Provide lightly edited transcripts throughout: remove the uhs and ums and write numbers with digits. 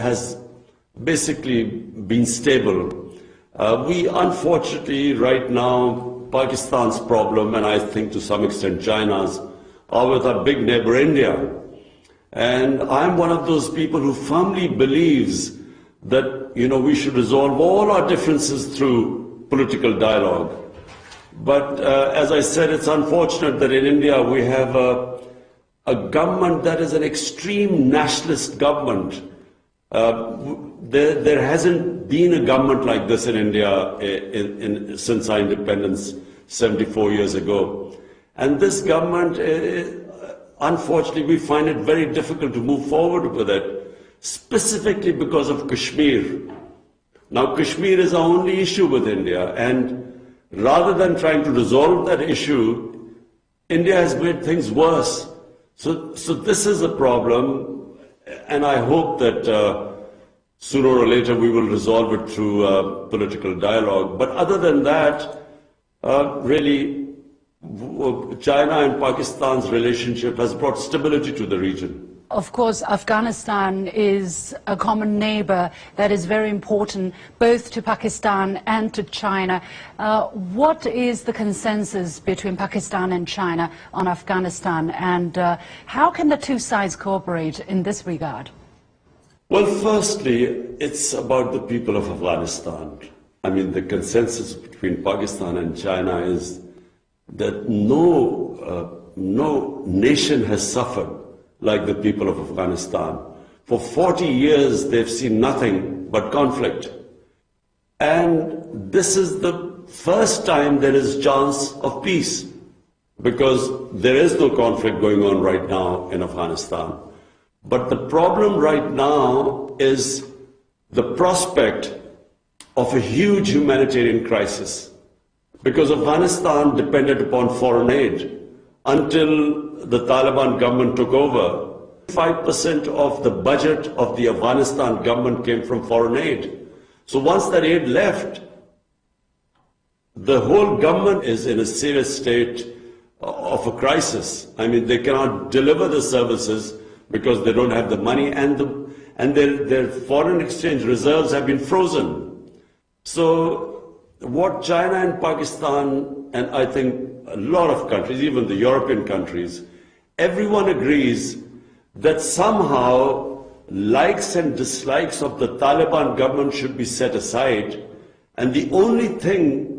has basically been stable. We unfortunately right now, Pakistan's problem, and I think to some extent China's, are with our big neighbor India. And I'm one of those people who firmly believes that, we should resolve all our differences through political dialogue. But as I said, it's unfortunate that in India we have a government that is an extreme nationalist government. There hasn't been a government like this in India since our independence 74 years ago. And this government, unfortunately, we find it very difficult to move forward with it, specifically because of Kashmir. Now, Kashmir is our only issue with India, and rather than trying to resolve that issue, India has made things worse. So this is a problem, and I hope that sooner or later we will resolve it through political dialogue. But other than that, really, China and Pakistan's relationship has brought stability to the region. Of course, Afghanistan is a common neighbor that is very important both to Pakistan and to China. What is the consensus between Pakistan and China on Afghanistan, and how can the two sides cooperate in this regard? Well, firstly, it's about the people of Afghanistan. I mean, the consensus between Pakistan and China is that no nation has suffered like the people of Afghanistan. For 40 years, they've seen nothing but conflict. And this is the first time there is chance of peace, because there is no conflict going on right now in Afghanistan. But the problem right now is the prospect of a huge humanitarian crisis, because Afghanistan depended upon foreign aid until the Taliban government took over. 5% of the budget of the Afghanistan government came from foreign aid. So once that aid left, the whole government is in a serious state of a crisis. I mean, they cannot deliver the services because they don't have the money, and their foreign exchange reserves have been frozen. So what China and Pakistan, and I think a lot of countries, even the European countries, everyone agrees that somehow likes and dislikes of the Taliban government should be set aside, and the only thing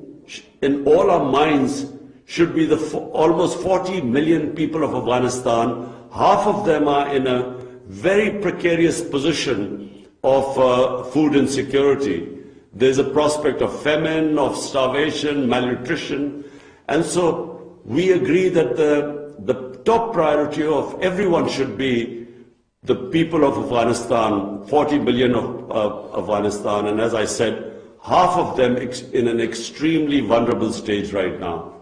in all our minds should be the almost 40 million people of Afghanistan. Half of them are in a very precarious position of food insecurity. There's a prospect of famine, of starvation, malnutrition. And so we agree that the top priority of everyone should be the people of Afghanistan, 40 million of Afghanistan. And as I said, half of them in an extremely vulnerable stage right now.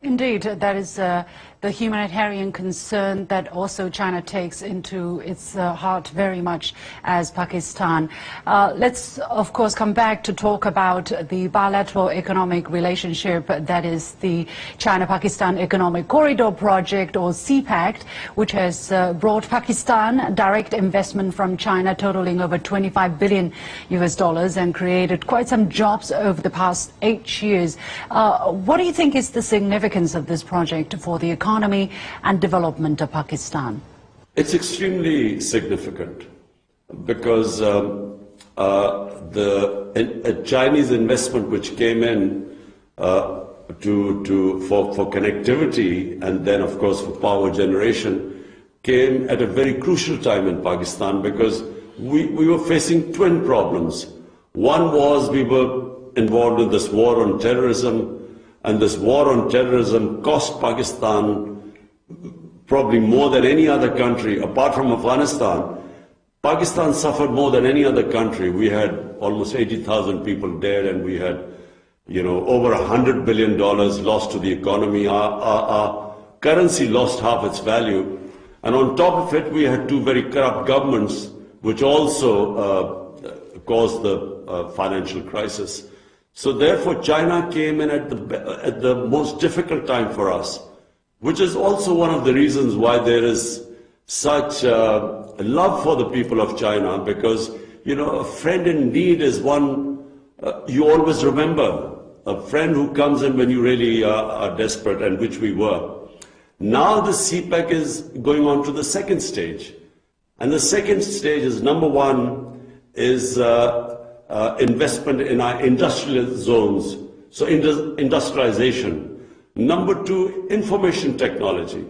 Indeed, that is the humanitarian concern that also China takes into its heart very much as Pakistan. Let's, of course, come back to talk about the bilateral economic relationship, that is the China-Pakistan Economic Corridor Project, or CPEC, which has brought Pakistan direct investment from China totaling over $25 billion and created quite some jobs over the past 8 years. What do you think is the significance of this project for the economy and development of Pakistan? It's extremely significant because the Chinese investment which came in for connectivity and then of course for power generation came at a very crucial time in Pakistan, because we were facing twin problems. One was we were involved in this war on terrorism, and this war on terrorism cost Pakistan probably more than any other country, apart from Afghanistan. Pakistan suffered more than any other country. We had almost 80,000 people dead, and we had, over $100 billion lost to the economy. Our currency lost half its value. And on top of it, we had two very corrupt governments, which also caused the financial crisis. So therefore, China came in at the most difficult time for us, which is also one of the reasons why there is such love for the people of China, because a friend in need is one you always remember. A friend who comes in when you really are desperate, and which we were. Now the CPEC is going on to the second stage. And the second stage is, number one, is investment in our industrial zones, so industrialization. Number two, information technology.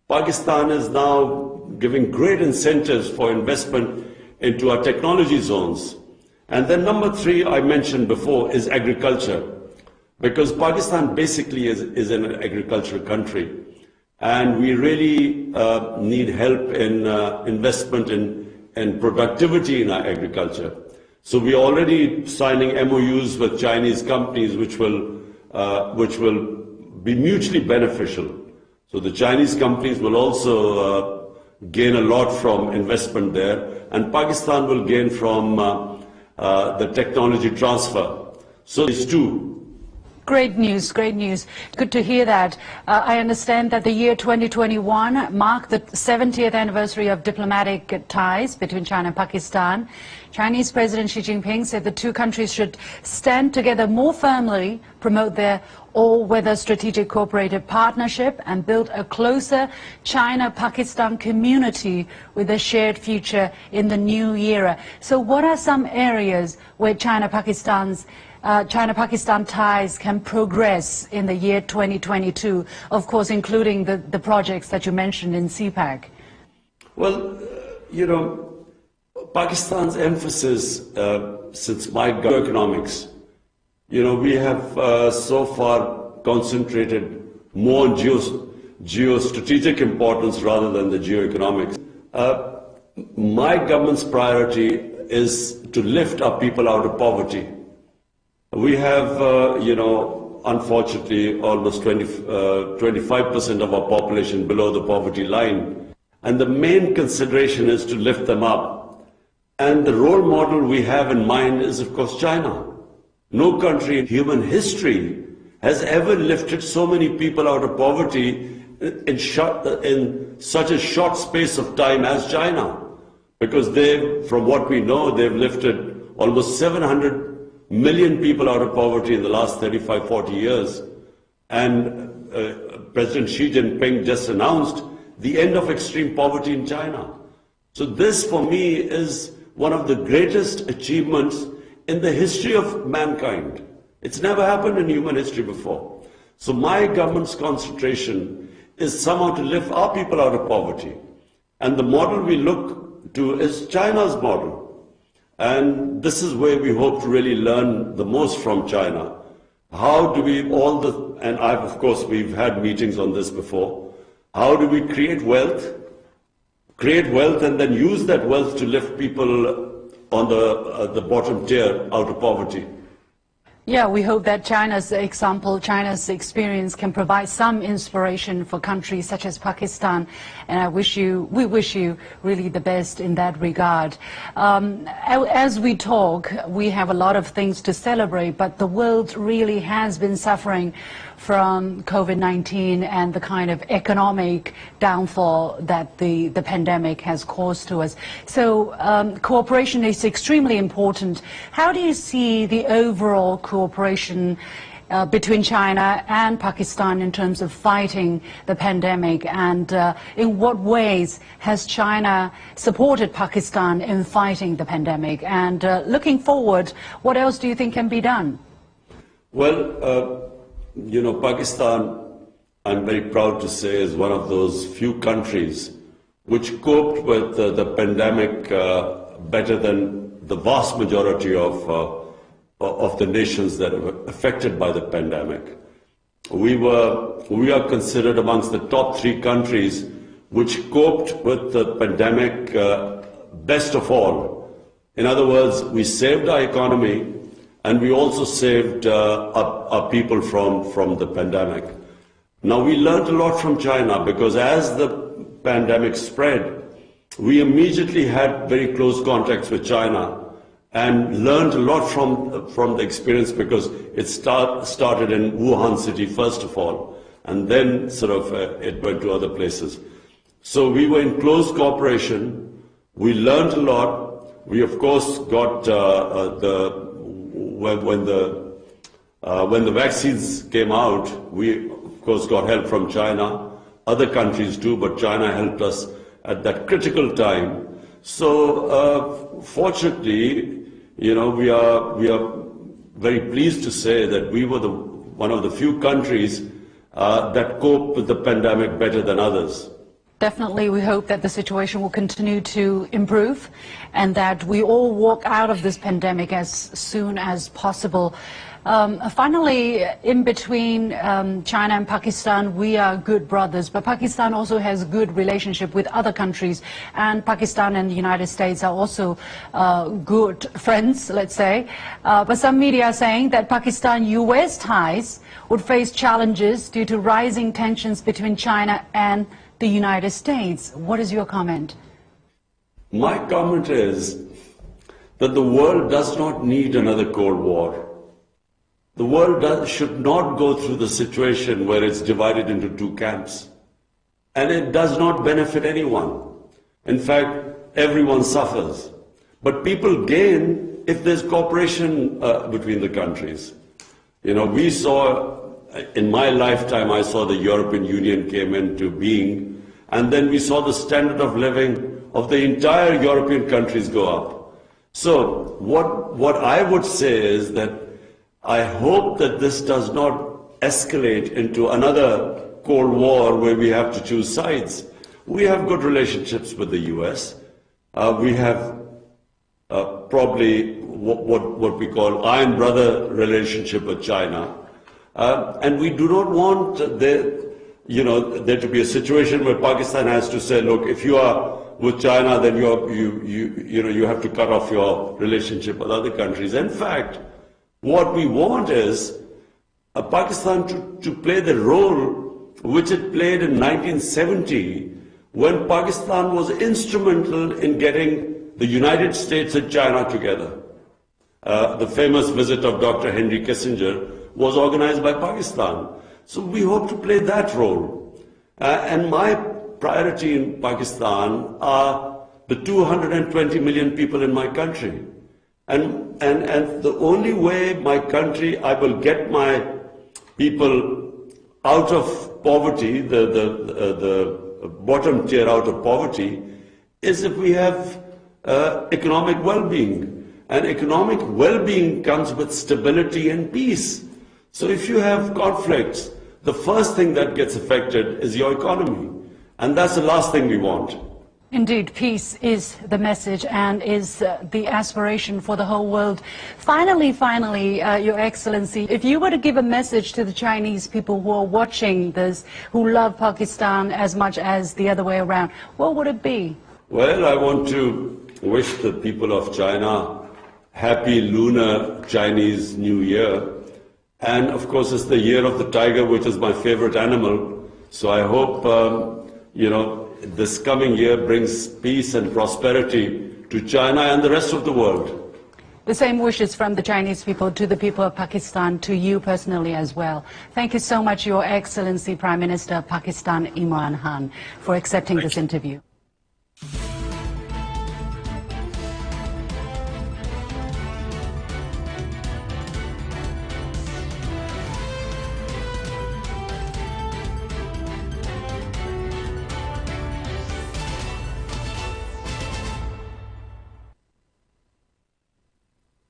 Pakistan is now giving great incentives for investment into our technology zones. And then number three, I mentioned before, is agriculture. Because Pakistan basically is an agricultural country. And we really need help in investment in productivity in our agriculture. So we are already signing MOUs with Chinese companies which will be mutually beneficial. So the Chinese companies will also gain a lot from investment there, and Pakistan will gain from the technology transfer. So these two. Great news, great news. Good to hear that. I understand that the year 2021 marked the 70th anniversary of diplomatic ties between China and Pakistan. Chinese President Xi Jinping said the two countries should stand together more firmly, promote their all-weather strategic cooperative partnership, and build a closer China-Pakistan community with a shared future in the new era. So what are some areas where China-Pakistan ties can progress in the year 2022, of course, including the projects that you mentioned in CPEC? Well, Pakistan's emphasis since my economics, we have so far concentrated more on geostrategic importance rather than the geoeconomics. My government's priority is to lift our people out of poverty. We have, unfortunately, almost 25% of our population below the poverty line. And the main consideration is to lift them up. And the role model we have in mind is, of course, China. No country in human history has ever lifted so many people out of poverty in such a short space of time as China. Because from what we know, they've lifted almost 700 million people out of poverty in the last 35, 40 years. And President Xi Jinping just announced the end of extreme poverty in China. So this, for me, is one of the greatest achievements in the history of mankind. It's never happened in human history before. So my government's concentration is somehow to lift our people out of poverty. And the model we look to is China's model. And this is where we hope to really learn the most from China. How do we and of course, we've had meetings on this before. How do we create wealth and then use that wealth to lift people on the bottom tier out of poverty? Yeah, we hope that China's example, China's experience can provide some inspiration for countries such as Pakistan. And we wish you really the best in that regard. As we talk, we have a lot of things to celebrate, but the world really has been suffering from COVID-19 and the kind of economic downfall that the pandemic has caused to us. So cooperation is extremely important. How do you see the overall cooperation between China and Pakistan in terms of fighting the pandemic, and in what ways has China supported Pakistan in fighting the pandemic? And looking forward, what else do you think can be done? Well, Pakistan, I'm very proud to say, is one of those few countries which coped with the pandemic better than the vast majority of the nations that were affected by the pandemic. We are considered amongst the top 3 countries which coped with the pandemic best of all. In other words, we saved our economy, and we also saved our people from the pandemic. Now, we learned a lot from China, because as the pandemic spread, we immediately had very close contacts with China and learned a lot from the experience, because it started in Wuhan city first of all, and then it went to other places. So we were in close cooperation. We learned a lot. We of course got when the vaccines came out, we of course got help from China, other countries too, but China helped us at that critical time. So fortunately, you know, we are very pleased to say that we were one of the few countries that coped with the pandemic better than others. Definitely, we hope that the situation will continue to improve and that we all walk out of this pandemic as soon as possible. Finally, in between China and Pakistan, we are good brothers, but Pakistan also has a good relationship with other countries, and Pakistan and the United States are also good friends, let's say. But some media are saying that Pakistan-US ties would face challenges due to rising tensions between China and the United States. What is your comment? My comment is that the world does not need another Cold War. The world should not go through the situation where it's divided into two camps. And it does not benefit anyone. In fact, everyone suffers. But people gain if there's cooperation between the countries. You know, we saw, in my lifetime, I saw the European Union came into being, and then we saw the standard of living of the entire European countries go up. So what I would say is that I hope that this does not escalate into another Cold War where we have to choose sides. We have good relationships with the US. We have probably what we call iron brother relationship with China. And we do not want there to be a situation where Pakistan has to say, look, if you are with China, then you have to cut off your relationship with other countries. In fact, what we want is Pakistan to play the role which it played in 1970 when Pakistan was instrumental in getting the United States and China together. The famous visit of Dr. Henry Kissinger was organized by Pakistan. So we hope to play that role. And my priority in Pakistan are the 220 million people in my country. And the only way my country, I will get my people out of poverty, the bottom tier out of poverty, is if we have economic well-being. And economic well-being comes with stability and peace. So if you have conflicts, the first thing that gets affected is your economy. And that's the last thing we want. Indeed, peace is the message and is the aspiration for the whole world. Finally, Your Excellency, if you were to give a message to the Chinese people who are watching this, who love Pakistan as much as the other way around, what would it be? Well, I want to wish the people of China happy Lunar Chinese New Year. And of course, it's the year of the tiger, which is my favorite animal. So I hope, this coming year brings peace and prosperity to China and the rest of the world. The same wishes from the Chinese people to the people of Pakistan, to you personally as well. Thank you so much, Your Excellency, Prime Minister of Pakistan, Imran Khan, for accepting this interview.